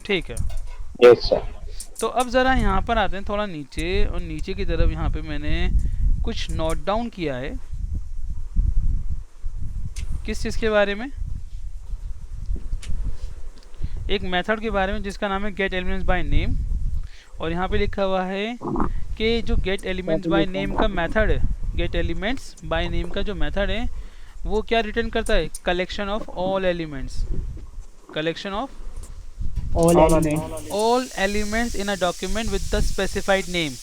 ठीक है। Yes sir. तो अब ज़रा यहाँ पर आते हैं थोड़ा नीचे, और नीचे की तरफ यहाँ पे मैंने कुछ नोट डाउन किया है। किस चीज़ के बारे में? एक मेथड के बारे में जिसका नाम है गेट एलिमेंट्स बाय नेम। और यहाँ पे लिखा हुआ है कि जो गेट एलिमेंट्स बाय नेम का मेथड है, गेट एलिमेंट्स बाय नेम का जो मेथड है वो क्या रिटर्न करता है? Collection of all elements, collection of all elements in a document with the specified name.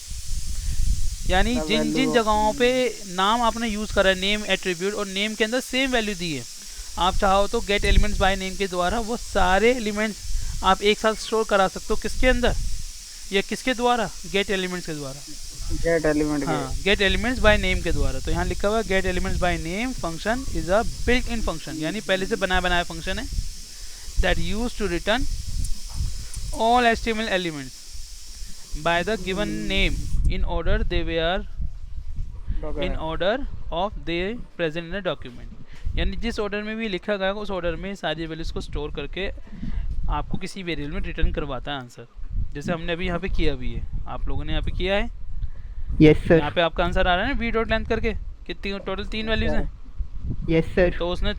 यानी जिन जिन जगहों पे नाम आपने यूज़ करा है, नेम एट्रीब्यूट, और नेम के अंदर सेम वैल्यू दी है, आप चाहो तो गेट एलिमेंट्स बाय नेम के द्वारा वो सारे एलिमेंट्स आप एक साथ स्टोर करा सकते हो। किसके अंदर? या किसके द्वारा? गेट एलिमेंट्स के द्वारा। गेट एलिमेंट, हाँ, गेट एलिमेंट्स बाय नेम के द्वारा। तो यहाँ लिखा हुआ है get elements by name function is a built in function, यानी पहले से बनाया बनाया फंक्शन है that use to return all HTML elements by the given name in order they were in order of they present in a document। यानी जिस order में भी लिखा गया उस ऑर्डर में सारी वैल्यूज को स्टोर करके आपको किसी वेरिएबल में रिटर्न करवाता है आंसर, जैसे हमने अभी यहाँ पे किया भी है, आप लोगों ने यहाँ पे किया है। Yes sir. यहाँ पे आपका आंसर आ रहा है ना, वी डॉट लेंथ करके, कितनी टोटल 3 वैल्यूज हैं। Yes sir. तो उसने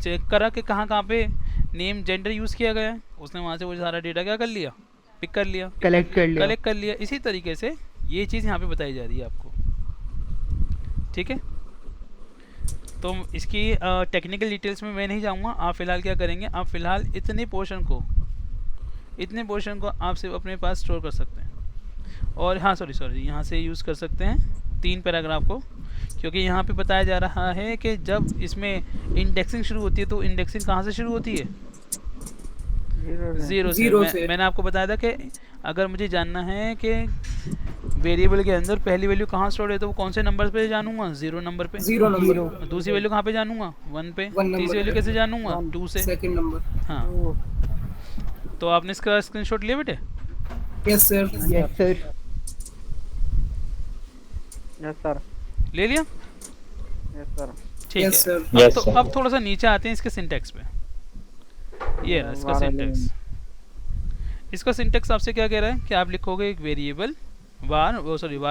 चेक करा कि कहाँ कहाँ पे नेम जेंडर यूज़ किया गया है, उसने वहाँ से वो सारा डेटा क्या कर लिया? पिक कर लिया, कलेक्ट कर लिया। इसी तरीके से ये चीज़ यहाँ पे बताई जा रही है आपको, ठीक है। तो इसकी टेक्निकल डिटेल्स में मैं नहीं जाऊँगा। आप फ़िलहाल क्या करेंगे, आप फ़िलहाल इतने पोर्शन को आप सिर्फ अपने पास स्टोर कर सकते हैं। और हाँ, सॉरी यहाँ से यूज़ कर सकते हैं 3 पैराग्राफ को, क्योंकि यहाँ पे बताया जा रहा है कि जब इसमें इंडेक्सिंग शुरू होती है तो इंडेक्सिंग कहाँ से शुरू होती है? ज़ीरो से। मैंने आपको बताया था कि अगर मुझे जानना है कि वेरिएबल के अंदर पहली वैल्यू कहाँ स्टोर है तो वो कौन से नंबर पे जानूंगा? 0 नंबर पे। दूसरी वैल्यू कहाँ पे जानूंगा? 1 पे। तीसरी वैल्यू कैसे जानूंगा? 2 से। Second number. हाँ, तो आपने इसका स्क्रीनशॉट लिया बेटे? Yes sir. Yes sir. Yes sir. ले लिया? Yes sir. ठीक Yes, है। sir. अब थोड़ा सा नीचे आते हैं इसके सिंटैक्स पे। ये है इसका सिंटैक्स। इसका सिंटैक्स आपसे क्या कह रहा है कि आप लिखोगे एक वेरिएबल वार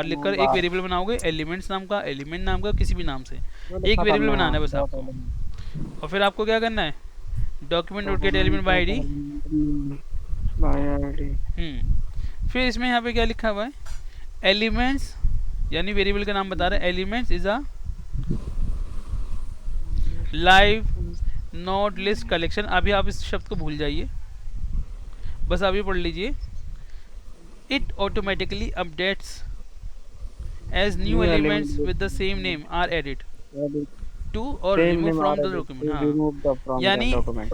लिखकर एक वेरिएबल बनाओगे एलिमेंट्स नाम का, एलिमेंट नाम का, किसी भी नाम से एक वेरिएबल बनाना है बस आपको। और फिर आपको क्या करना है? Document dot gate element by ID. फिर इसमें यहाँ पे क्या लिखा हुआ है? एलिमेंट्स, यानी वेरिएबल का नाम बता रहा है, elements is a live note list collection. अभी आप इस शब्द को भूल जाइए, बस अभी पढ़ लीजिए। It automatically updates as new elements with the same name are added to और रिमूव फ्रॉम द डॉक्यूमेंट।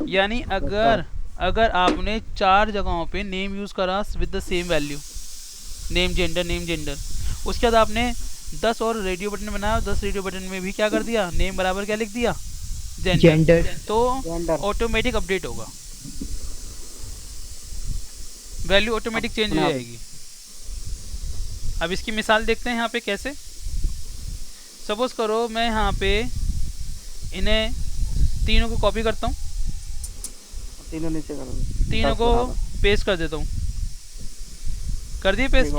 यानी अगर आपने 4 जगहों पे नेम यूज करा with the same value, name gender, उसके बाद आपने 10 और रेडियो बटन बनाया, 10 रेडियो बटन में भी क्या कर दिया? नेम बराबर क्या लिख दिया? जेंडर। तो ऑटोमेटिक अपडेट होगा, वैल्यू ऑटोमेटिक चेंज हो जाएगी। अब इसकी मिसाल देखते हैं यहाँ पे कैसे। सपोज करो मैं यहाँ पे इन्हें तीनों को कॉपी करता हूँ, तीनों नीचे कर दो, तीनों को पेस्ट कर देता हूँ। कर दिए पेस्ट?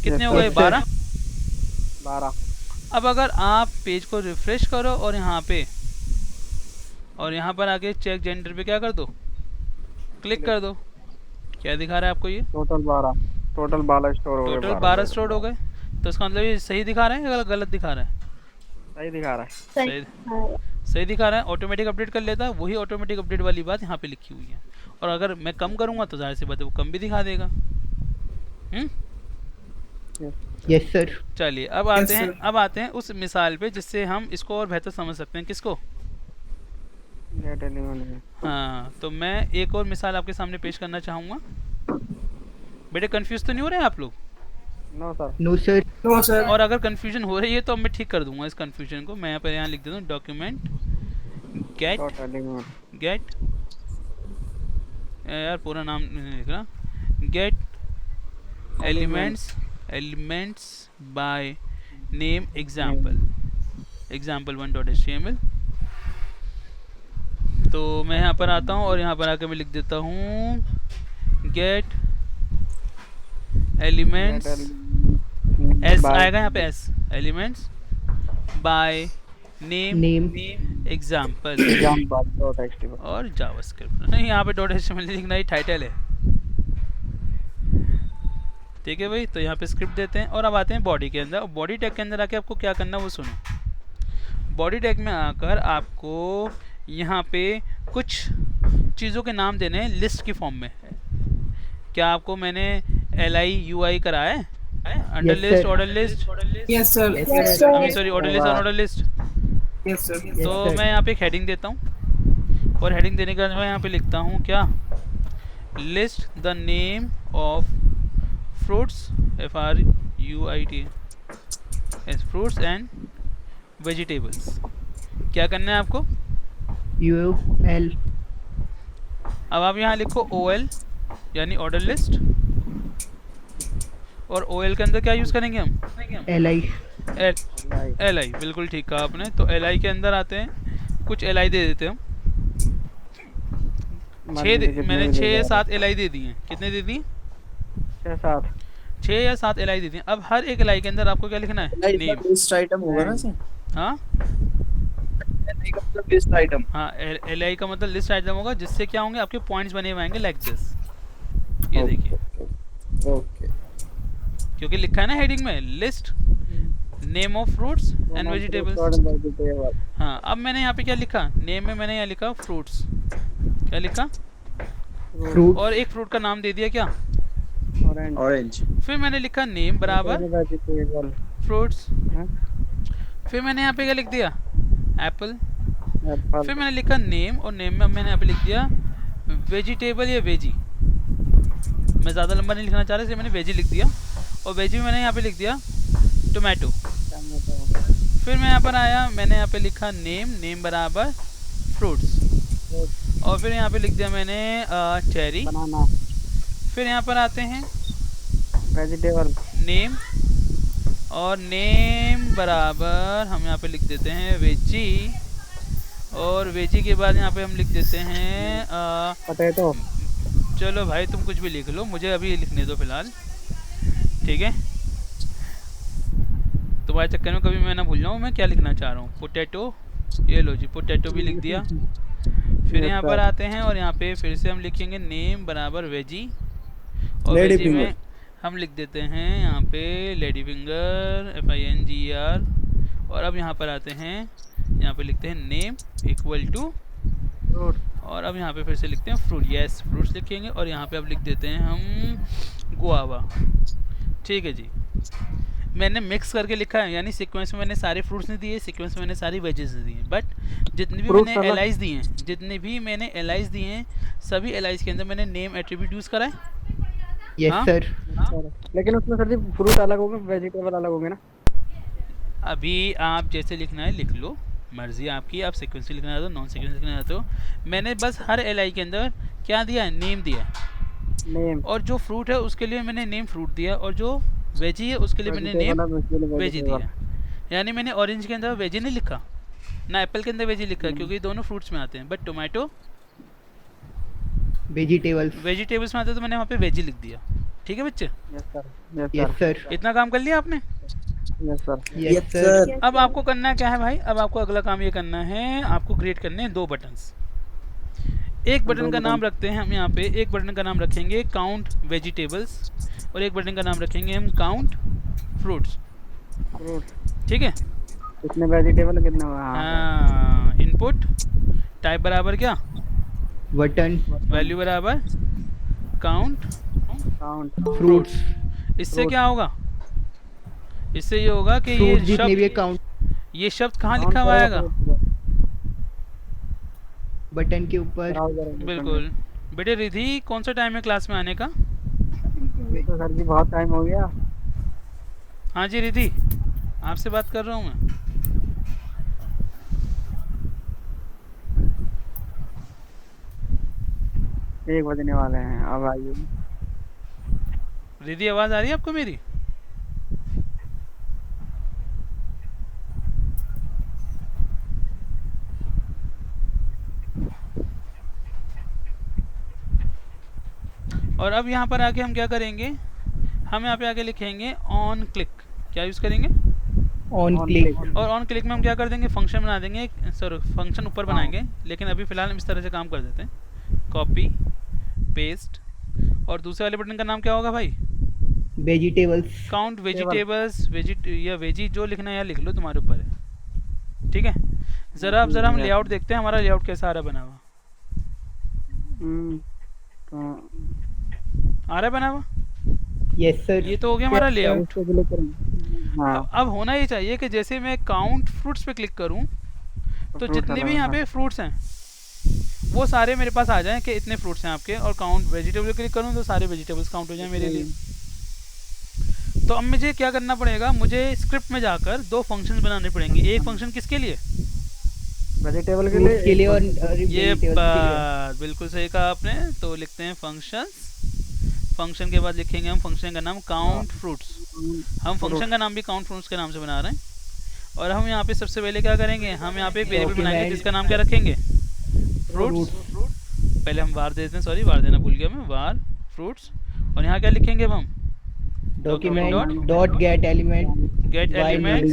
कितने हो गए? 12। अब अगर आप पेज को रिफ्रेश करो और यहाँ पर आके चेक जेंडर पे क्या कर दो? क्लिक कर दो। क्या दिखा रहा है आपको? ये टोटल 12 स्टोर हो गए। टोटल 12 स्टोर हो गए। तो इसका मतलब ये सही दिखा रहा है या गलत दिखा रहा है? सही दिखा रहा है। सही दिखा रहा है। ऑटोमेटिक अपडेट कर लेता है। वही ऑटोमेटिक अपडेट वाली बात यहाँ पे लिखी हुई है। और अगर मैं कम करूँगा तो जाहिर सी बात है वो कम भी दिखा देगा। Yes sir. चलिए अब आते हैं उस मिसाल पे जिससे हम इसको और बेहतर समझ सकते हैं। किसको? हाँ, तो मैं एक और मिसाल आपके सामने पेश करना चाहूँगा। बेटे कंफ्यूज तो नहीं हो रहे हैं आप लोग? No sir. और अगर कंफ्यूजन हो रही है तो अब मैं ठीक कर दूंगा इस कंफ्यूजन को। मैं यहाँ लिख देता हूँ डॉक्यूमेंट गेट यार पूरा नाम नहीं लिख रहा, gate elements by name example1.html। तो मैं यहाँ पर आता हूँ और यहाँ पर आकर मैं लिख देता हूँ गेट एलिमेंट्स, एस आएगा यहाँ पे, S elements by name name example example.html। और जावास्क्रिप्ट। नहीं, यहाँ पे डॉट एचटीएमएल लिखना ही टाइटल है। ठीक है भाई, तो यहाँ पे स्क्रिप्ट देते हैं और अब आते हैं बॉडी के अंदर। बॉडी टैग के अंदर आके आपको क्या करना है वो सुनो। बॉडी टैग में आकर आपको यहाँ पे कुछ चीज़ों के नाम देने हैं लिस्ट की फॉर्म में। क्या आपको मैंने LI UI कराया है? Under list, order list, Yes, sir. Sorry order list, unordered list. Yes, sir. तो मैं यहाँ पे एक हेडिंग देता हूँ और हेडिंग देने के बाद मैं यहाँ पे लिखता हूँ क्या, list the name of fruits, FRUIT, fruits and vegetables. क्या करना है आपको? UL। अब आप यहाँ लिखो OL यानी ऑर्डर लिस्ट, और OL के अंदर क्या यूज़ करेंगे हम? LI। LI, बिल्कुल ठीक कहा आपने। तो LI के अंदर आते हैं, कुछ LI दे देते हैं हम। मैंने 6 या 7 LI दे दिए हैं। कितने दे दिए? 6 या 7 LI दे दिए। अब हर एक LI के अंदर आपको क्या लिखना है? नेम। लिस्ट आइटम होगा ना सर? हाँ LI का मतलब लिस्ट आइटम। हाँ, LI का मतलब लिस्ट आइटम होगा, जिससे क्या होंगे आपके पॉइंट्स बने हुए आएंगे लाइक दिस। ये देखिए, ओके। क्योंकि लिखा है ना हेडिंग में, list name of fruits and vegetables. हाँ, अब मैंने यहाँ पे क्या लिखा? नेम में मैंने यहाँ लिखा फ्रूट्स। क्या लिखा? फ्रूट। और एक फ्रूट का नाम दे दिया क्या? ऑरेंज। फिर मैंने लिखा नेम बराबर फ्रूट्स। फिर मैंने यहाँ पे क्या लिख दिया? एप्पल। फिर मैंने लिखा नेम, और नेम में मैंने यहाँ पे लिख दिया वेजिटेबल या वेजी। मैं ज़्यादा लंबा नहीं लिखना चाह रहा, इसलिए मैंने वेजी लिख दिया। और वेजी में मैंने यहाँ पे लिख दिया टोमेटो। फिर मैं यहाँ पर आया, मैंने यहाँ पे लिखा नेम बराबर फ्रूट्स, और फिर यहाँ पे लिख दिया मैंने चेरी। फिर यहाँ पर आते हैं वेजिटेबल नेम, और नेम बराबर हम यहाँ पे लिख देते हैं वेजी, और वेजी के बाद यहाँ पे हम लिख देते हैं पोटैटो। चलो भाई तुम कुछ भी लिख लो, मुझे अभी लिखने दो फिलहाल। ठीक है, तुम्हारे चक्कर में कभी मैं ना भूल जाऊँ मैं क्या लिखना चाह रहा हूँ। पोटैटो, ये लो जी, पोटैटो भी लिख दिया। फिर यहाँ पर आते हैं और यहाँ पे फिर से हम लिखेंगे नेम बराबर वेजी, और वेजी में हम लिख देते हैं यहाँ पे लेडी फिंगर, FINGER। और अब यहाँ पर आते हैं, यहाँ पे लिखते हैं नेम इक्वल टू फ्रूट, और अब यहाँ पे फिर से लिखते हैं फ्रूट। यस, फ्रूट्स लिखेंगे, और यहाँ पे अब लिख देते हैं हम गुआवा। ठीक है जी, मैंने मिक्स करके लिखा है, यानी सीक्वेंस में मैंने सारे फ्रूट्स नहीं दिए, सीक्वेंस में मैंने सारी वेजेस नहीं दिए, बट जितने भी मैंने एलाइज दिए हैं, सभी एलाइज के अंदर मैंने नेम एट्रीब्यूट यूज़ करा है। Yes sir. लेकिन उसमें सर जी फ्रूट अलग होगा, वेजिटेबल अलग होंगे ना? अभी आप जैसे लिखना है लिख लो, मर्जी आपकी। आप सीक्वेंस लिखना चाहते हो, नॉन सीक्वेंस लिखना चाहते हो। मैंने बस हर LI के अंदर क्या दिया है? नेम दिया है। नेम। और जो फ्रूट है उसके लिए मैंने नेम फ्रूट दिया, और जो वेजी है उसके लिए मैंने नेम वेजी दिया। यानी मैंने ऑरेंज के अंदर वेजी नहीं लिखा ना, एप्पल के अंदर वेजी लिखा, क्योंकि दोनों फ्रूट्स में आते हैं। बट टोमेटो वेजिटेबल्स में आते हैं, तो मैंने वहाँ पे वेजी लिख दिया। ठीक है बच्चे? Yes sir. इतना काम कर लिया आपने? Yes sir. अब आपको करना क्या है भाई? अब आपको अगला काम ये करना है, आपको क्रिएट करने हैं 2 बटन्स। एक बटन का नाम रखते हैं हम यहाँ पे, एक बटन का नाम रखेंगे काउंट वेजिटेबल्स, और एक बटन का नाम रखेंगे हम काउंट फ्रूट्स। ठीक है? कितने वेजिटेबल कितने? हाँ, इनपुट टाइप बराबर क्या? बटन। वैल्यू बराबर काउंट फ्रूट्स। इससे क्या होगा? इससे ये होगा कि ये शब्द कहाँ लिखा हुआ आएगा? बटन के ऊपर। बिल्कुल। बेटे रिधि, कौन सा टाइम है क्लास में आने का? तो सर जी बहुत टाइम हो गया। हाँ जी रिधि, आपसे बात कर रहा हूँ मैं। एक बजने वाले हैं, अब आइए। रिधि, आवाज़ आ रही है आपको मेरी? और अब यहाँ पर आके हम क्या करेंगे, हम यहाँ पे आके लिखेंगे ऑन क्लिक। क्या यूज़ करेंगे? On click. और ऑन क्लिक में हम क्या कर देंगे, फंक्शन बना देंगे, सॉरी फंक्शन ऊपर बनाएंगे, लेकिन अभी फ़िलहाल हम इस तरह से काम कर देते हैं, कॉपी पेस्ट। और दूसरे वाले बटन का नाम क्या होगा भाई? वेजिटेबल्स। काउंट वेजिटेबल्स, या वेजी जो लिखना है यार लिख लो, तुम्हारे ऊपर है, ठीक है। ज़रा हम लेआउट देखते हैं, हमारा लेआउट कैसा आ रहा है बना हुआ, आ रहा है बना हुआ? Yes sir. ये तो हो गया हमारा लेआउट। हाँ अब होना ये चाहिए कि जैसे मैं काउंट फ्रूट्स पे क्लिक करूं तो जितने भी यहाँ पे फ्रूट्स हैं वो सारे मेरे पास आ जाएं कि इतने फ्रूट्स हैं आपके, और काउंट वेजिटेबल क्लिक करूं तो सारे वेजिटेबल्स काउंट हो जाएं मेरे लिए। तो अब मुझे क्या करना पड़ेगा, मुझे स्क्रिप्ट में जाकर दो फंक्शंस बनाने पड़ेंगे। एक फंक्शन किसके लिए? वेजिटेबल के फ्रूट्स के लिए और ये वेजिटेबल्स के लिए। बात बिल्कुल सही कहा आपने। तो लिखते हैं फंक्शंस, फंक्शन के बाद लिखेंगे हम फंक्शन का नाम काउंट फ्रूट्स। हम फंक्शन का नाम भी काउंट फ्रूट्स के नाम से बना रहे हैं। और हम यहाँ पे सबसे पहले क्या करेंगे, हम यहाँ पे एक वेरिएबल बनाएंगे जिसका नाम क्या रखेंगे, फ्रूट्स। पहले हम var देते हैं, सॉरी var देना भूल गया मैं, var फ्रूट्स। और यहाँ क्या लिखेंगे अब हम, document dot gate element gate elements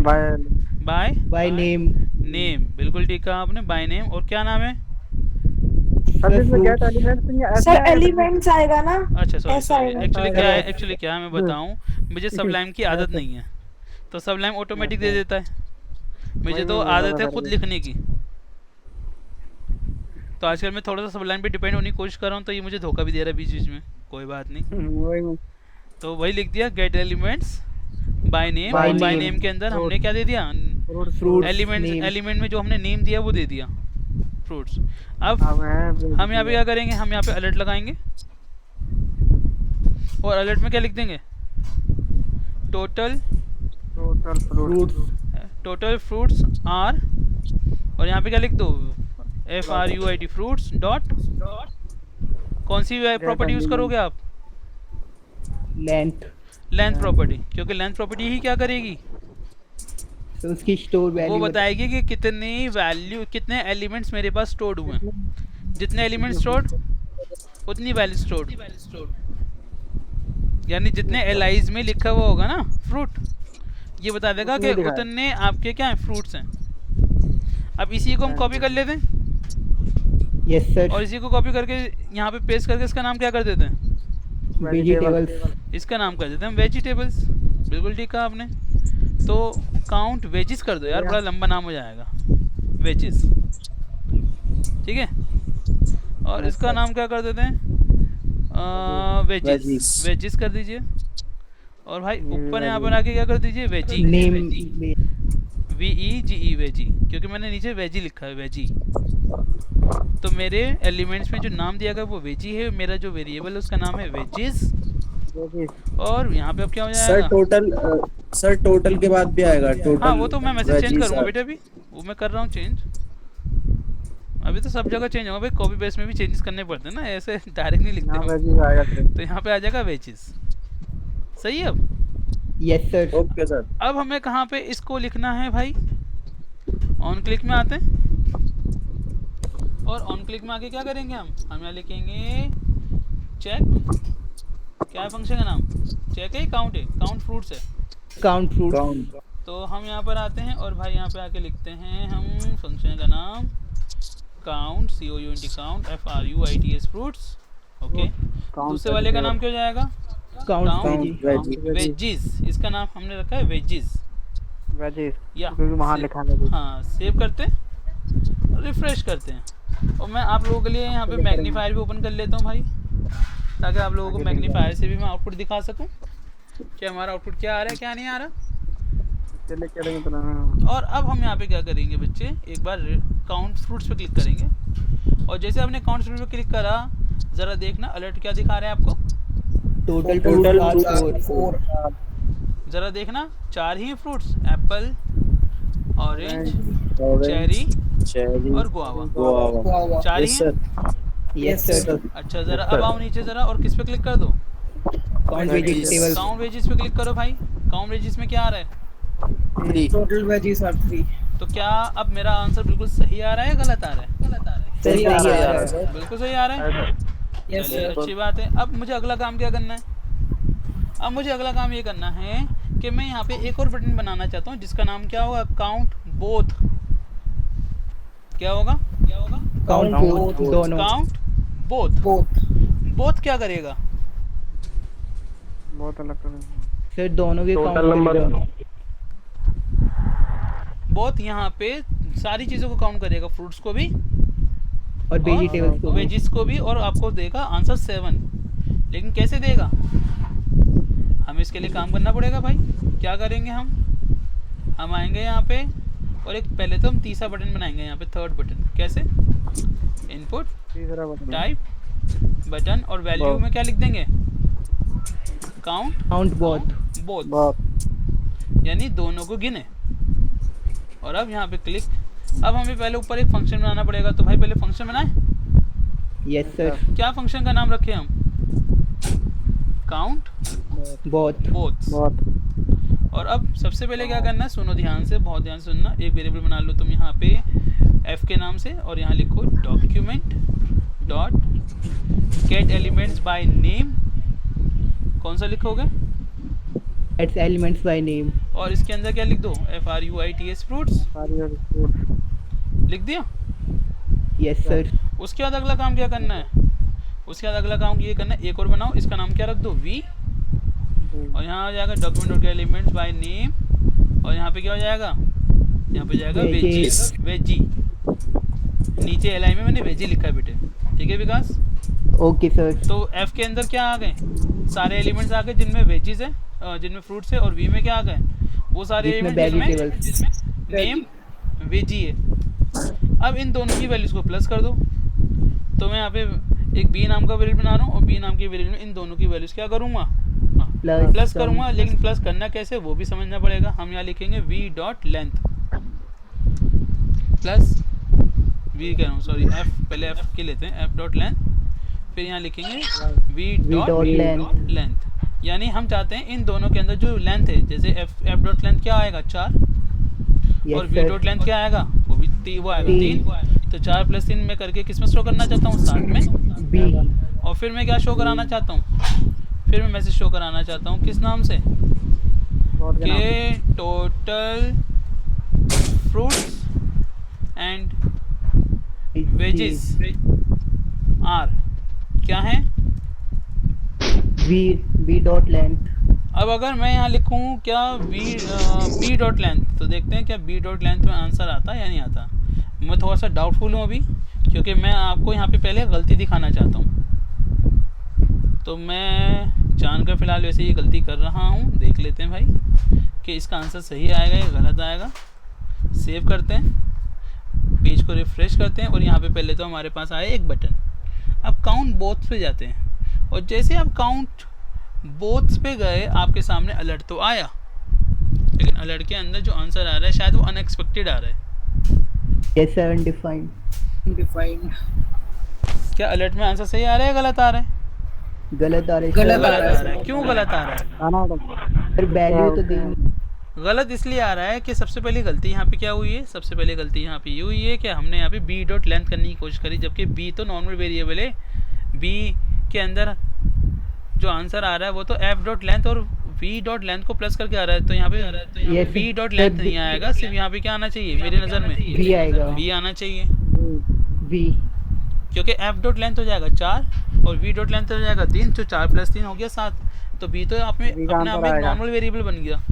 by name. Name, बिल्कुल ठीक कहा आपने, बाय नेम। और क्या नाम है? सर एलिमेंट्स आएगा ना? अच्छा सॉरी ऐसा सॉरी, आएगा। एक्चुअली क्या है मैं बताऊं, मुझे सबलाइम की आदत नहीं है, तो सबलाइम ऑटोमेटिक दे देता है, मुझे तो आदत है खुद लिखने की। तो आजकल मैं थोड़ा सा सबलाइम पे डिपेंड होने की कोशिश कर रहा हूँ, तो ये मुझे धोखा भी दे रहा है बीच बीच में, कोई बात नहीं। तो वही लिख दिया, गेट एलिमेंट्स बाय नेम। और बाय नेम के अंदर हमने क्या दे दिया, फ्रूट्स एलिमेंट में जो हमने नेम दिया वो दे दिया, फ्रूट्स। अब हम यहाँ पे क्या करेंगे, हम यहाँ पे अलर्ट लगाएंगे, और अलर्ट में क्या लिख देंगे, टोटल फ्रूट्स आर, और यहाँ पे क्या लिख दो, FRUIT फ्रूट्स डॉट, कौन सी प्रॉपर्टी यूज करोगे आप, लेंथ प्रॉपर्टी, क्योंकि लेंथ प्रॉपर्टी ही क्या करेगी, तो उसकी स्टोर वैल्यू वो बताएगी कि कितनी वैल्यू, कितने एलिमेंट्स मेरे पास स्टोर्ड हुए हैं। जितने एलिमेंट्स स्टोर्ड उतनी वैल्यू स्टोर्ड, यानी जितने एलाइज में लिखा हुआ होगा ना फ्रूट, ये बता देगा कि उतने आपके क्या हैं, फ्रूट्स हैं। अब इसी को हम कॉपी कर लेते हैं, यस सर। और इसी को कॉपी करके यहाँ पे पेस्ट करके इसका नाम क्या कर देते हैं, वेजिटेबल्स। इसका नाम कर देते हैं वेजिटेबल्स। बिल्कुल ठीक कहा आपने। तो काउंट वेजिस कर दो यार, बड़ा लंबा नाम हो जाएगा, वेजिस, ठीक है। और इसका नाम क्या कर देते हैं, वेजिस कर दीजिए। और भाई ऊपर यहाँ पर आके क्या कर दीजिए, वेजी, नेम VEGE वेजी, क्योंकि मैंने नीचे वेजी लिखा है, वेजी। तो मेरे एलिमेंट्स में जो नाम दिया गया वो वेजी है, मेरा जो वेरिएबल है उसका नाम है वेजिस। और यहाँ पे अब क्या हो जाएगा, सर टोटल के बाद भी आएगा टोटल। हाँ वो तो मैं मैसेज चेंज करूँगा बेटा, अभी वो मैं कर रहा हूँ चेंज। अभी तो सब जगह चेंज होगा भाई, कॉपी पेस्ट में भी चेंजेस करने पड़ते हैं ना, ऐसे डायरेक्ट नहीं लिखते हम। तो यहाँ पे आ जाएगा वेजिस, सही है। अब यस सर। Okay sir. अब हमें कहाँ पे इसको लिखना है भाई, ऑन क्लिक में आते हैं, और ऑन क्लिक में आके क्या करेंगे हम यहाँ लिखेंगे चेक, क्या है फंक्शन का नाम, चेक है, काउंट है, काउंट फ्रूट्स है, काउंट फ्रूट्स। तो हम यहाँ पर आते हैं और भाई यहाँ पे आके लिखते हैं हम फंक्शन का नाम count, COUNT count, FRUITS fruits. Okay, दूसरे वाले का नाम क्या हो जाएगा, काउंट वेजिस। इसका नाम हमने रखा है वेजिस, या वहाँ लिखा है। हाँ, सेव करते हैं, रिफ्रेश करते हैं। और मैं आप लोगों के लिए यहाँ पे मैग्नीफायर भी ओपन कर लेता हूँ भाई, ताकि आप लोगों को मैग्नीफायर से भी मैं आउटपुट दिखा सकूँ कि हमारा आउटपुट क्या आ रहा है, क्या नहीं आ रहा। और अब हम यहाँ पे क्या करेंगे बच्चे, एक बार काउंट फ्रूट्स पे क्लिक करेंगे, और जैसे हमने काउंट फ्रूट पे क्लिक करा, ज़रा देखना अलर्ट क्या दिखा रहे हैं आपको, टोटल 4। ज़रा देखना 4 ही फ्रूट्स, एप्पल, ऑरेंज, चेरी और गुआवा, 4 ही हैं। Yes sir. अच्छा ज़रा अब आओ नीचे ज़रा, और किस पे क्लिक कर दो, काउंट वेजिटेबल्स। काउंट वेजिस पे क्लिक करो भाई। काउंट वेजिस में क्या आ रहा है, टोटल वेजीज आर 3। तो क्या अब मेरा आंसर बिल्कुल सही आ रहा है, गलत आ रहा है, सही आ रहा है। बिल्कुल सही आ रहा है। चलिए अच्छी बात है। अब मुझे अगला काम क्या करना है? अब मुझे अगला काम ये करना है कि मैं यहाँ पे एक और बटन बनाना चाहता हूँ जिसका नाम क्या होगा? Count both. क्या होगा? काउंट बोथ दोनों। Count both. बोथ क्या करेगा? बहुत अलग तरह सर दोनों के टोटल काउंट नंबर करेगा बोथ यहाँ पे सारी चीज़ों को काउंट करेगा, फ्रूट्स को भी और वेजिटेबल्स को भी। वेजिस को भी, और आपको देगा आंसर 7। लेकिन कैसे देगा? हमें इसके लिए काम करना पड़ेगा भाई। क्या करेंगे हम आएंगे यहाँ पे और एक पहले तो हम तीसरा बटन बनाएंगे यहाँ पे, थर्ड बटन। कैसे? इनपुट तीसरा बटन टाइप बटन और वैल्यू में क्या लिख देंगे? Count both. बोथ, यानी दोनों को गिने। और अब यहाँ पे क्लिक। अब हमें पहले ऊपर एक फंक्शन बनाना पड़ेगा, तो भाई पहले फंक्शन बनाए। Yes sir. क्या फंक्शन का नाम रखे हम? Count both. बोथ। और अब सबसे पहले क्या करना है, सुनो ध्यान से, बहुत ध्यान से सुनना। एक वेरिएबल बना लो तुम यहाँ पे f के नाम से, और यहाँ लिखो document dot gate elements by name. कौन सा लिखोगे? It's elements by name. और इसके अंदर क्या लिख दो? fruits फ्रूट्स लिख दिया। Yes sir. उसके बाद अगला काम क्या करना है? उसके बाद अगला काम ये करना है, एक और बनाओ, इसका नाम क्या रख दो? v। और यहाँ आ जाएगा document dot elements by name, और यहाँ पे क्या हो जाएगा? यहाँ पे जाएगा वेजी। नीचे एल में मैंने वेजी लिखा है बेटे, ठीक है विकास? Okay sir. तो f के अंदर क्या आ गए? सारे एलिमेंट्स आ गए जिनमें वेजीज है, जिनमें फ्रूट्स है। और v में क्या आ गए? वो सारे एलिमेंट्स जिसमें नेम वेजी है। अब इन दोनों की वैल्यूज को प्लस कर दो। तो मैं यहाँ पे एक b नाम का वेरिएबल बना रहा हूँ, और b नाम के वेरिएबल में इन दोनों की वैल्यूज क्या करूँगा? प्लस करूँगा। लेकिन प्लस करना कैसे वो भी समझना पड़ेगा। हम यहाँ लिखेंगे v dot length plus v कह रहा हूँ, सॉरी f, पहले f के लेते हैं, f डॉट लेंथ। फिर यहाँ लिखेंगे v डॉट लेंथ। यानी हम चाहते हैं इन दोनों के अंदर जो लेंथ है, जैसे f डॉट लेंथ क्या आएगा? 4। और v डॉट लेंथ क्या आएगा? वो भी वो आएगा 3। तो 4 + 3 में करके किस में शो करना चाहता हूँ? 60 में b। और फिर मैं क्या शो कराना चाहता हूँ? फिर मैं मैसेज शो कराना चाहता हूँ किस नाम से? के total fruits and veggies are क्या है? v dot length. अब अगर मैं यहाँ लिखूँ क्या b डॉट लेंथ, तो देखते हैं क्या b डॉट लेंथ में आंसर आता है या नहीं आता। मैं थोड़ा सा डाउटफुल हूँ अभी, क्योंकि मैं आपको यहाँ पे पहले गलती दिखाना चाहता हूँ। तो मैं जानकर फ़िलहाल वैसे ये गलती कर रहा हूँ। देख लेते हैं भाई कि इसका आंसर सही आएगा या गलत आएगा। सेव करते हैं, पेज को रिफ़्रेश करते हैं, और यहाँ पे पहले तो हमारे पास आया एक बटन। अब काउंट बोथ्स पे जाते हैं, और जैसे आप काउंट बोथ्स पे गए आपके सामने अलर्ट तो आया, लेकिन अलर्ट के अंदर जो आंसर आ रहा है शायद वो अनएक्सपेक्टेड आ रहा है। Yes sir. अनडिफाइंड। क्या अलर्ट में आंसर सही आ रहा है या गलत आ रहा है? गलत आ रहा है। गलत आ रहा है। क्यों गलत आ रहा है? सर वैल्यू तो देंगे। गलत इसलिए आ रहा है कि सबसे पहली गलती यहाँ पे क्या हुई है? सबसे पहले गलती यहाँ पे ये हुई है कि हमने यहाँ पे b डॉट लेंथ करने की कोशिश करी, जबकि b तो नॉर्मल वेरिएबल है। b के अंदर जो आंसर आ रहा है वो तो f डॉट लेंथ और v डॉट लेंथ को प्लस करके आ रहा है। तो यहाँ पे v डॉट लेंथ नहीं आएगा, सिर्फ यहाँ पे क्या आना चाहिए मेरी नज़र में? v आएगा। v आना चाहिए, v, क्योंकि f डॉट लेंथ हो जाएगा 4 और v डॉट लेंथ हो जाएगा 3, तो 4 + 3 हो गया 7। तो b तो अपने आप में नॉर्मल वेरिएबल बन गया।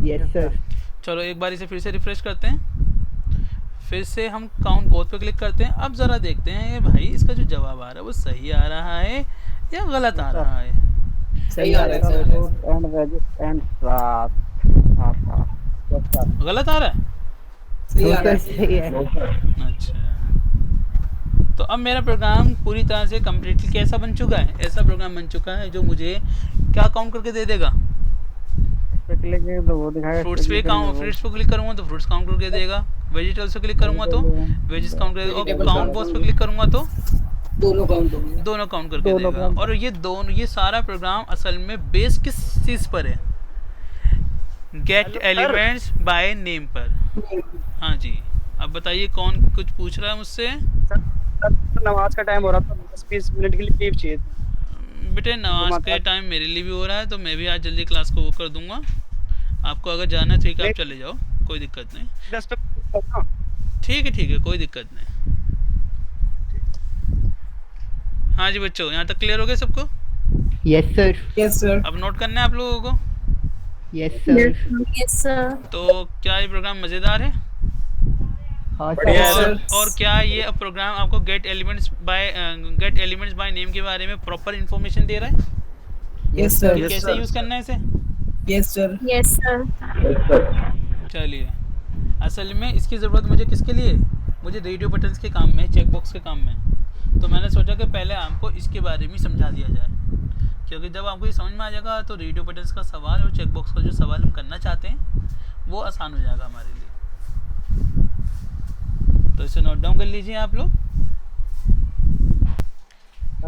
Yes sir. चलो एक बार इसे फिर से रिफ्रेश करते हैं। फिर से हम काउंट बोथ पे क्लिक करते हैं। अब ज़रा देखते हैं भाई इसका जो जवाब आ रहा है वो सही आ रहा है या गलत आ रहा है। सही आ रहा है सर। गलत आ रहा है? सही है। अच्छा, तो अब मेरा प्रोग्राम पूरी तरह से कम्प्लीटली कैसा बन चुका है? ऐसा प्रोग्राम बन चुका है जो मुझे क्या काउंट करके दे देगा? तो वो दिखाएगा फ्रूट्स पे क्लिक करूंगा तो फ्रूट्स काउंट करके देगा। वेजिटेबल्स पे क्लिक करूंगा तो वेजिस काउंट करेगा, और काउंट बॉक्स पे क्लिक करूंगा तो दोनों काउंट करके देगा। और ये सारा प्रोग्राम असल में बेस किस चीज़ पर है? गेट एलिमेंट्स बाय नेम पर। हाँ जी, अब बताइए कौन कुछ पूछ रहा है मुझसे? नमाज का टाइम हो रहा था, 10-20 मिनट के लिए लीव चाहिए थी। बेटे नमाज के टाइम मेरे लिए भी हो रहा है, तो मैं भी आज जल्दी क्लास को वो कर दूंगा। आपको अगर जाना है ठीक है, आप चले जाओ, कोई दिक्कत नहीं। 10 पे ना। ठीक है, कोई दिक्कत नहीं। हाँ जी बच्चों, यहाँ तक क्लियर हो गया सबको? Yes sir. Yes sir. अब नोट करना है आप लोगों को। Yes sir. Yes sir. तो क्या ये प्रोग्राम मज़ेदार है? हाँ बढ़िया सर। सर। और क्या ये प्रोग्राम आपको गेट एलिमेंट्स बाय नेम के बारे में प्रॉपर इन्फॉर्मेशन दे रहा है यस कि सर। कैसे यूज़ करना है इसे? Yes sir. Yes sir. चलिए, असल में इसकी ज़रूरत मुझे किसके लिए? मुझे रेडियो बटन्स के काम में, चेक बॉक्स के काम में। तो मैंने सोचा कि पहले आपको इसके बारे में समझा दिया जाए, क्योंकि जब आपको ये समझ में आ जाएगा तो रेडियो बटन्स का सवाल और चेक बॉक्स का जो सवाल हम करना चाहते हैं वो आसान हो जाएगा हमारे लिए। तो इसे नोट डाउन कर लीजिए आप लोग।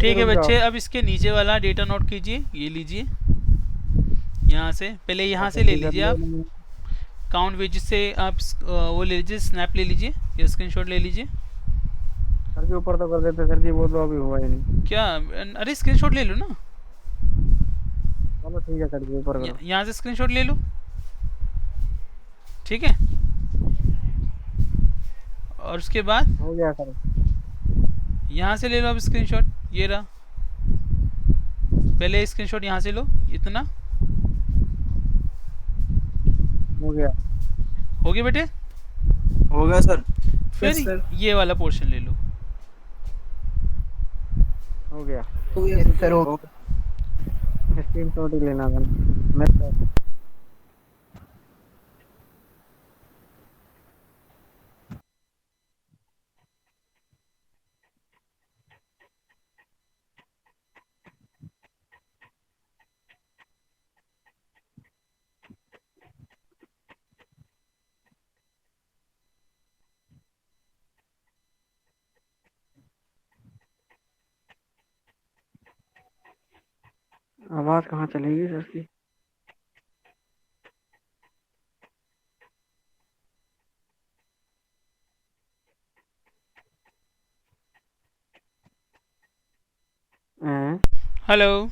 ठीक है बच्चे, अब इसके नीचे वाला डेटा नोट कीजिए, ये लीजिए यहाँ से। पहले यहाँ से ले लीजिए आप, काउंट वेजेस से आप वो ले लीजिए, स्नैप ले लीजिए या स्क्रीनशॉट ले लीजिए। सर जी ऊपर तो कर देते सर जी, वो तो अभी हुआ ही नहीं। क्या? अरे स्क्रीनशॉट ले लो ना, चलो ठीक है सर जी, ऊपर करो। यहाँ से स्क्रीनशॉट ले लो, ठीक है। और उसके बाद हो गया सर। यहाँ से ले लो अब स्क्रीनशॉट, ये रहा। पहले स्क्रीनशॉट यहाँ से लो, इतना हो गया। हो गया बेटे? हो गया सर। फिर Yes, sir. ये वाला पोर्शन ले लो। हो गया। Yes sir. हो स्क्रीनशॉट ही लेना था मैं तो। आवाज कहाँ चलेगी सर की? हेलो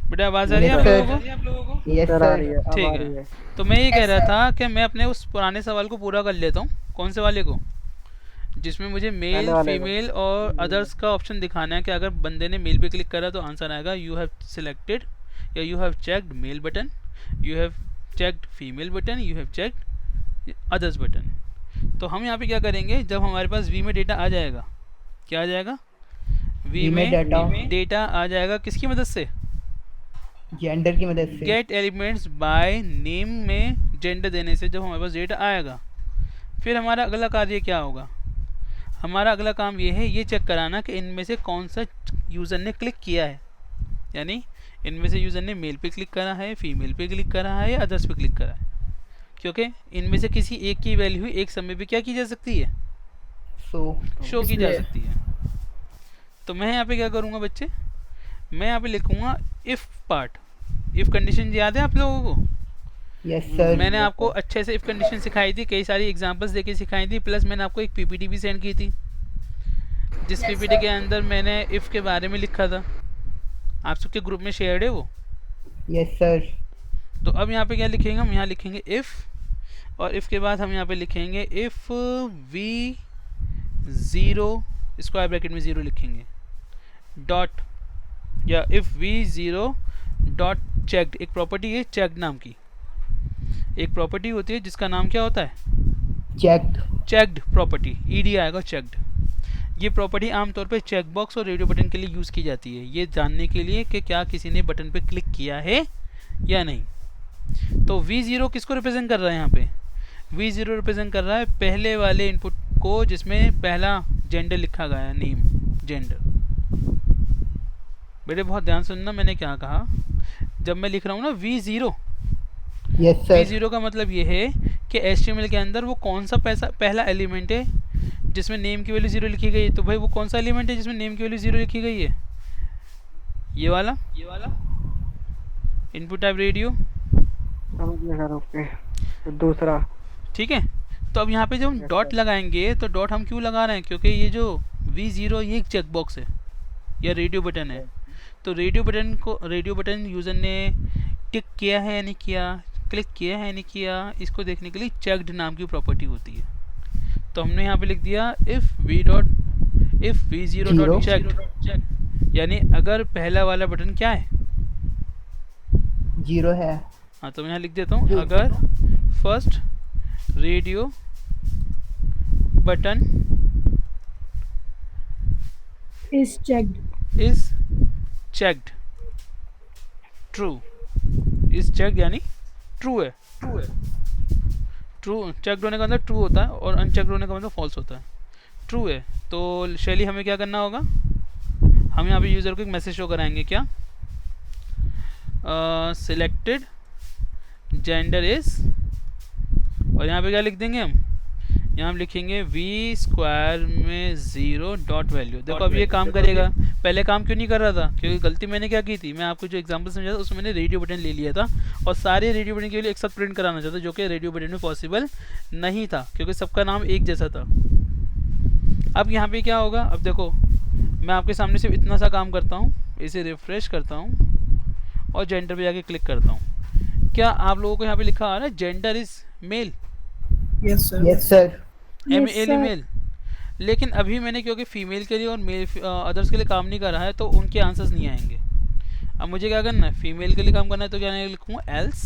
बेटा, आवाज़ आ रही है आप लोगों को? यस सर आ रही सर। है, अब ठीक आ है। रही है। तो मैं ये कह रहा था कि मैं अपने उस पुराने सवाल को पूरा कर लेता हूँ। कौन से वाले को? जिसमें मुझे मेल, पहले वाले को। फीमेल और अदर्स का ऑप्शन दिखाना है कि अगर बंदे ने मेल पे क्लिक करा तो आंसर आएगा यू हैव सिलेक्टेड या you have checked male button, you have checked female button, you have checked others button. तो हम यहाँ पे क्या करेंगे, जब हमारे पास वी में डेटा आ जाएगा, क्या आ जाएगा? वी में डेटा आ जाएगा किसकी मदद से? जेंडर की मदद से। गेट एलिमेंट्स बाय नेम में जेंडर देने से जब हमारे पास डेटा आएगा, फिर हमारा अगला कार्य क्या होगा? हमारा अगला काम ये है, ये चेक कराना कि इनमें से कौन सा यूज़र ने क्लिक किया है। यानी इनमें से यूज़र ने मेल पे क्लिक करा है, फीमेल पे क्लिक करा है या अदर्स पे क्लिक करा है। क्योंकि इनमें से किसी एक की वैल्यू एक समय पे क्या की जा सकती है? शो की जा सकती है। तो मैं यहाँ पे क्या करूँगा बच्चे, मैं यहाँ पे लिखूँगा इफ़ पार्ट। इफ़ कंडीशन याद है आप लोगों को? Yes sir. मैंने आपको अच्छे से इफ़ कंडीशन सिखाई थी, कई सारी एग्जांपल्स देके सिखाई थी, प्लस मैंने आपको एक पीपीटी भी सेंड की थी, जिस पीपीटी के अंदर मैंने इफ़ के बारे में लिखा था। आप सबके ग्रुप में शेयर्ड है वो। Yes sir. तो अब यहाँ पे क्या लिखेंगे हम? यहाँ लिखेंगे इफ़, और इफ़ के बाद हम यहाँ पे लिखेंगे if v zero, square bracket में ज़ीरो लिखेंगे, डॉट, या if v zero dot checked. एक प्रॉपर्टी है चेक्ड नाम की, एक प्रॉपर्टी होती है जिसका नाम क्या होता है? चेक्ड। चेक्ड प्रॉपर्टी, ईडी आएगा चेक्ड। ये प्रॉपर्टी आमतौर पे चेक बॉक्स और रेडियो बटन के लिए यूज़ की जाती है, ये जानने के लिए कि क्या किसी ने बटन पे क्लिक किया है या नहीं। तो V0 किसको रिप्रेजेंट कर रहा है यहाँ पे? V0 रिप्रेजेंट कर रहा है पहले वाले इनपुट को जिसमें पहला जेंडर लिखा गया है, नेम, जेंडर। बेटे बहुत ध्यान सुनना मैंने क्या कहा। जब मैं लिख रहा हूँ ना V0, यस सर। V0 का मतलब ये है कि HTML के अंदर वो कौन सा पहला एलिमेंट है जिसमें नेम की वैल्यू 0 लिखी गई है। तो भाई वो कौन सा एलिमेंट है जिसमें नेम की वैल्यू 0 लिखी गई है? ये वाला इनपुट टाइप रेडियो, समझ गया सर। ओके, तो दूसरा। ठीक है। तो अब यहाँ पे जब हम डॉट लगाएंगे तो डॉट हम क्यों लगा रहे हैं? क्योंकि ये जो V0 ये एक चेक बॉक्स है या रेडियो बटन है, तो रेडियो बटन यूज़र ने टिक किया है या नहीं किया, क्लिक किया है या नहीं किया, इसको देखने के लिए चेक्ड नाम की प्रॉपर्टी होती है। तो हमने यहाँ पे लिख दिया इफ़ V0 डॉट चेक्ड, यानी अगर पहला वाला बटन क्या है, 0 है। हाँ तो मैं यहाँ लिख देता हूँ अगर first radio button Is checked. Is checked, true, is checked यानी ट्रू है, ट्रू चेक्ड होने का मतलब ट्रू होता है और अनचेक्ड होने का मतलब फॉल्स होता है। ट्रू है तो शैली हमें क्या करना होगा, हम यहाँ पे यूज़र को एक मैसेज शो कराएंगे, क्या सिलेक्टेड जेंडर इज, और यहाँ पे क्या लिख देंगे हम, यहाँ हम लिखेंगे v स्क्वायर में 0 डॉट वैल्यू। देखो अब ये काम करेगा, पहले काम क्यों नहीं कर रहा था, क्योंकि गलती मैंने क्या की थी, मैं आपको जो एग्जांपल समझा था उसमें मैंने रेडियो बटन ले लिया था और सारे रेडियो बटन के लिए एक साथ प्रिंट कराना चाहता, जो कि रेडियो बटन में पॉसिबल नहीं था क्योंकि सबका नाम एक जैसा था। अब यहाँ पे क्या होगा, अब देखो मैं आपके सामने सिर्फ इतना सा काम करता हूँ, इसे रिफ्रेश करता हूँ और जेंडर पे जाके क्लिक करता हूँ। क्या आप लोगों को यहाँ पे लिखा आ रहा है gender is male, yes sir, yes sir, Yes, sir. Male, लेकिन अभी मैंने क्योंकि फीमेल के लिए और मेल अदर्स के लिए काम नहीं करा है तो उनके आंसर्स नहीं आएंगे। अब मुझे क्या करना है, फीमेल के लिए काम करना है तो क्या लिखूँगा एल्स,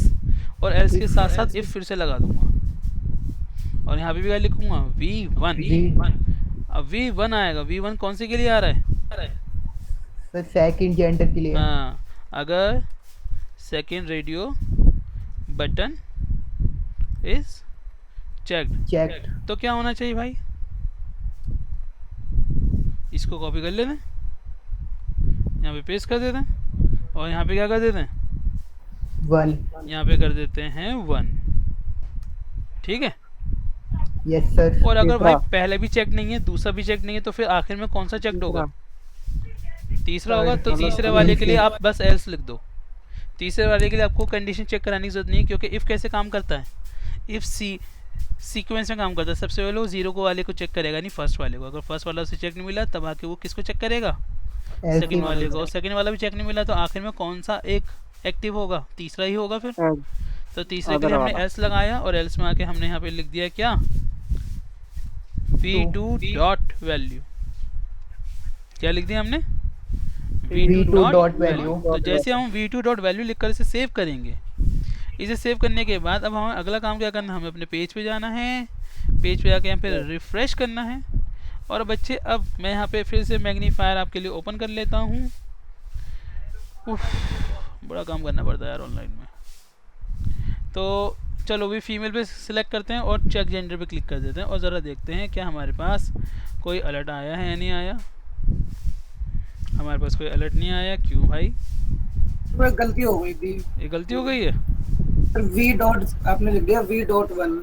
और एल्स के साथ साथ इफ फिर से लगा दूंगा और यहाँ पे भी क्या लिखूँगा V1। अब V1 आएगा, V1 कौन से के लिए आ रहा है, सर सेकंड जेंडर के लिए। हाँ अगर second radio button is checked तो क्या होना चाहिए भाई, इसको कॉपी कर लेते हैं, यहाँ पे पेस्ट कर देते हैं और यहाँ पे क्या कर देते हैं 1। यहाँ पे कर देते हैं 1, ठीक है। Yes sir. और अगर भाई तीसरा। पहले भी चेक नहीं है दूसरा भी चेक नहीं है तो फिर आखिर में कौन सा चेक होगा, तीसरा होगा। तो तीसरे वाले के लिए आप बस एल्स लिख दो, तीसरे वाले के लिए आपको कंडीशन चेक कराने की जरूरत नहीं है क्योंकि इफ़ कैसे काम करता है, इफ़ सीक्वेंस में काम करता है। सबसे पहले वो 0 को वाले को चेक करेगा, नहीं फर्स्ट वाले को, अगर फर्स्ट वाला उसे चेक नहीं मिला तब आके वो किसको चेक करेगा, सेकंड वाले को, और सेकंड वाला भी चेक नहीं मिला तो आखिर में कौन सा एक एक्टिव होगा, तीसरा ही होगा फिर। तो तीसरे के लिए हमने एल्स लगाया और एल्स में आके हमने यहाँ पे लिख दिया क्या v2 डॉट वैल्यू, क्या लिख दिया हमने v2 डॉट वैल्यू। तो जैसे हम v2 डॉट वैल्यू लिखकर इसे सेव करेंगे, इसे सेव करने के बाद अब हमें अगला काम क्या करना है, हमें अपने पेज पे जाना है, पेज पे जाके यहाँ पे रिफ्रेश करना है। और बच्चे अब मैं यहाँ पे फिर से मैग्नीफायर आपके लिए ओपन कर लेता हूँ। बड़ा काम करना पड़ता है यार ऑनलाइन में। तो चलो भी फीमेल पे सिलेक्ट करते हैं और चेक जेंडर पे क्लिक कर देते हैं और ज़रा देखते हैं क्या हमारे पास कोई अलर्ट आया है या नहीं आया। हमारे पास कोई अलर्ट नहीं आया, क्यों भाई, गलती हो गई थी, ये गलती हो गई है। v डॉट आपने लिख दिया v.1।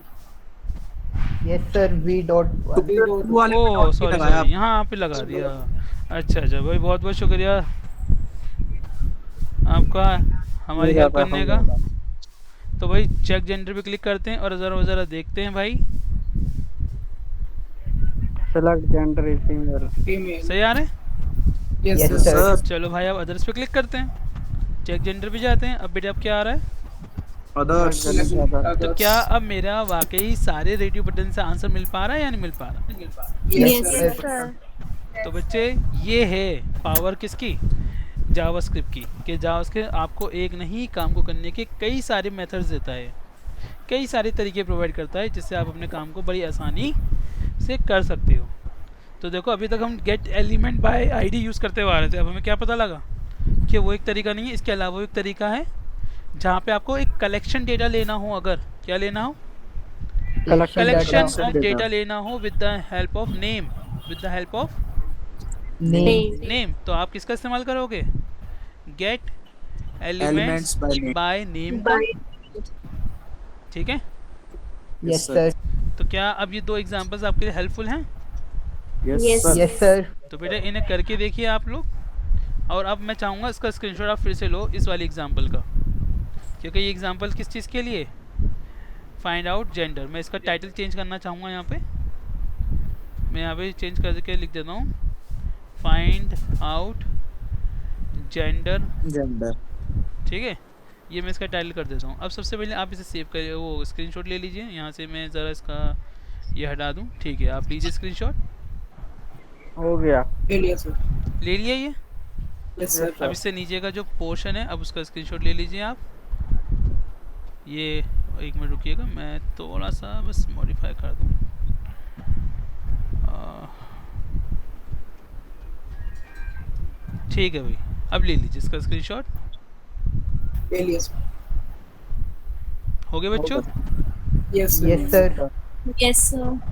Yes sir v.1। Oh sorry यहाँ पे लगा दिया। अच्छा भाई बहुत बहुत शुक्रिया आपका हमारी हेल्प करने का। तो भाई चेक जेंडर पे क्लिक करते हैं और ज़रा देखते हैं भाई सेलेक्ट जेंडर इज फीमेल। सही आ रहे हैं। Yes Yes, sir. sir. चलो भाई अब अदर्स पे क्लिक करते हैं, चेक जेंडर पे जाते हैं। अब बेटा अब क्या आ रहा है, अदर्स। तो क्या अब मेरा वाकई सारे रेडियो बटन से आंसर मिल पा रहा है या नहीं मिल पा रहा। Yes, Yes, sir. तो बच्चे ये है पावर किसकी, जावास्क्रिप्ट की, कि जावास्क्रिप्ट आपको एक नहीं काम को करने के कई सारे मेथड्स देता है, कई सारे तरीके प्रोवाइड करता है जिससे आप अपने काम को बड़ी आसानी से कर सकते हो। तो देखो अभी तक हम gate element by ID use करते हुए आ रहे थे, अब हमें क्या पता लगा कि वो एक तरीका नहीं है, इसके अलावा एक तरीका है जहाँ पे आपको एक कलेक्शन डेटा लेना हो, अगर क्या लेना हो, कलेक्शन ऑफ डेटा लेना हो with the help of name, with the help of name, तो आप किसका इस्तेमाल करोगे, गेट एलिमेंट्स बाय नेम का, ठीक है। Yes sir. तो क्या अब ये दो एग्जांपल्स आपके लिए हेल्पफुल हैं। Yes. Yes sir. तो बेटा इन्हें करके देखिए आप लोग, और अब मैं चाहूँगा इसका स्क्रीनशॉट आप फिर से लो इस वाली एग्जांपल का, क्योंकि ये एग्जांपल किस चीज़ के लिए, फाइंड आउट जेंडर। मैं इसका टाइटल चेंज करना चाहूँगा, यहाँ पे मैं यहाँ पे चेंज करके लिख देता हूँ फाइंड आउट जेंडर, जेंडर। ठीक है। ये मैं इसका टाइटल कर देता हूँ। अब सबसे पहले आप इसे सेव कर, वो स्क्रीनशॉट ले लीजिए। यहाँ से मैं ज़रा इसका ये हटा दूँ, ठीक है। आप लीजिए स्क्रीनशॉट। हो गया। ले लिया सर। ले लिया ये। Yes sir. अब इससे नीचे का जो पोर्शन है, अब उसका स्क्रीनशॉट ले लीजिए आप। ये एक मिनट रुकिएगा, मैं थोड़ा सा बस मॉडिफाई कर दूँ। ठीक है भाई, अब ले लीजिए इसका स्क्रीनशॉट। ले लिया सर। हो गए बच्चों? Yes sir. Yes, sir. Yes, sir.